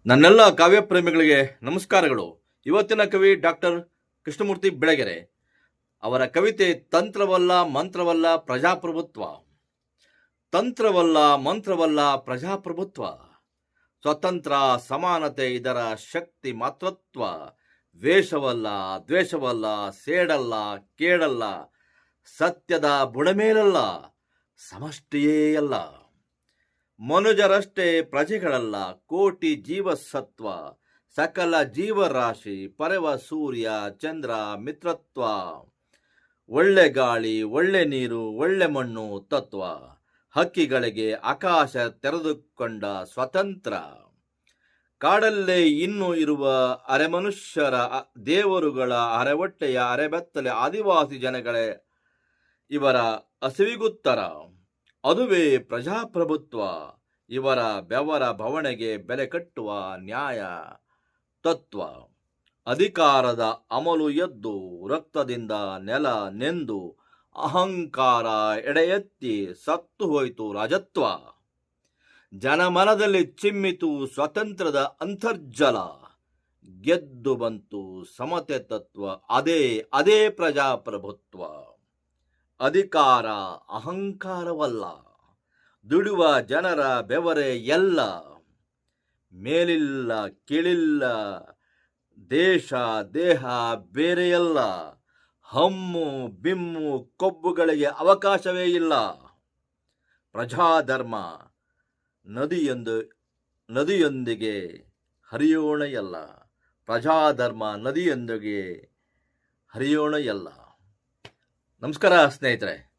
ನನ್ನೆಲ್ಲ ಕಾವ್ಯ ಪ್ರೇಮಿಗಳಿಗೆ ನಮಸ್ಕಾರಗಳು. ಇವತ್ತಿನ ಕವಿ ಡಾಕ್ಟರ್ ಕೃಷ್ಣಮೂರ್ತಿ ಬೆಳಗೆರೆ. ಅವರ ಕವಿತೆ ತಂತ್ರವಲ್ಲ ಮಂತ್ರವಲ್ಲ ಪ್ರಜಾಪ್ರಭುತ್ವ. ತಂತ್ರವಲ್ಲ ಮಂತ್ರವಲ್ಲ ಪ್ರಜಾಪ್ರಭುತ್ವ. ಸ್ವತಂತ್ರ ಸಮಾನತೆ ಇದರ ಶಕ್ತಿ ಮಾತೃತ್ವ. ದ್ವೇಷವಲ್ಲ ದ್ವೇಷವಲ್ಲ, ಸೇಡಲ್ಲ ಕೇಳಲ್ಲ, ಸತ್ಯದ ಬುಡಮೇಲಲ್ಲ, ಸಮಷ್ಟಿಯೇ ಅಲ್ಲ. ಮನುಜರಷ್ಟೇ ಪ್ರಜೆಗಳಲ್ಲ, ಕೋಟಿ ಜೀವಸತ್ವ, ಸಕಲ ಜೀವರಾಶಿ, ಪರವ ಸೂರ್ಯ ಚಂದ್ರ ಮಿತ್ರತ್ವ. ಒಳ್ಳೆ ಗಾಳಿ ಒಳ್ಳೆ ನೀರು ಒಳ್ಳೆ ಮಣ್ಣು ತತ್ವ, ಹಕ್ಕಿಗಳಿಗೆ ಆಕಾಶ ತೆರೆದುಕೊಂಡ ಸ್ವತಂತ್ರ. ಕಾಡಲ್ಲೇ ಇನ್ನೂ ಇರುವ ಅರೆಮನುಷ್ಯರ ದೇವರುಗಳ ಅರೆಹೊಟ್ಟೆಯ ಅರೆಬೆತ್ತಲೆ ಆದಿವಾಸಿ ಜನಗಳೇ ಇವರ ಹಸಿವಿಗುತ್ತರ. ಅದುವೇ ಪ್ರಜಾಪ್ರಭುತ್ವ. ಇವರ ಬೆವರ ಭವಣೆಗೆ ಬೆಲೆ ಕಟ್ಟುವ ನ್ಯಾಯ ತತ್ವ. ಅಧಿಕಾರದ ಅಮಲು ಎದ್ದು ರಕ್ತದಿಂದ ನೆಲ ನೆಂದು ಅಹಂಕಾರ ಎಡೆಯೆತ್ತಿ ಸತ್ತು ಹೋಯಿತು ರಾಜತ್ವ. ಜನಮನದಲ್ಲಿ ಚಿಮ್ಮಿತು ಸ್ವತಂತ್ರದ ಅಂತರ್ಜಲ. ಗೆದ್ದು ಬಂತು ಸಮತೆ ತತ್ವ. ಅದೇ ಪ್ರಜಾಪ್ರಭುತ್ವ. ಅಧಿಕಾರ ಅಹಂಕಾರವಲ್ಲ, ದುಡಿಯುವ ಜನರ ಬೆವರೇ ಎಲ್ಲ. ಮೇಲಿಲ್ಲ ಕೀಳಿಲ್ಲ, ದೇಶ ದೇಹ ಬೇರೆಯಲ್ಲ. ಹಮ್ಮು ಬಿಮ್ಮು ಕೊಬ್ಬುಗಳಿಗೆ ಅವಕಾಶವೇ ಇಲ್ಲ. ಪ್ರಜಾಧರ್ಮ ನದಿಯೊಂದಿಗೆ ಹರಿಯೋಣ ಎಲ್ಲ. ಪ್ರಜಾಧರ್ಮ ನದಿಯೊಂದಿಗೆ ಹರಿಯೋಣ ಎಲ್ಲ. ನಮಸ್ಕಾರ ಸ್ನೇಹಿತರೆ.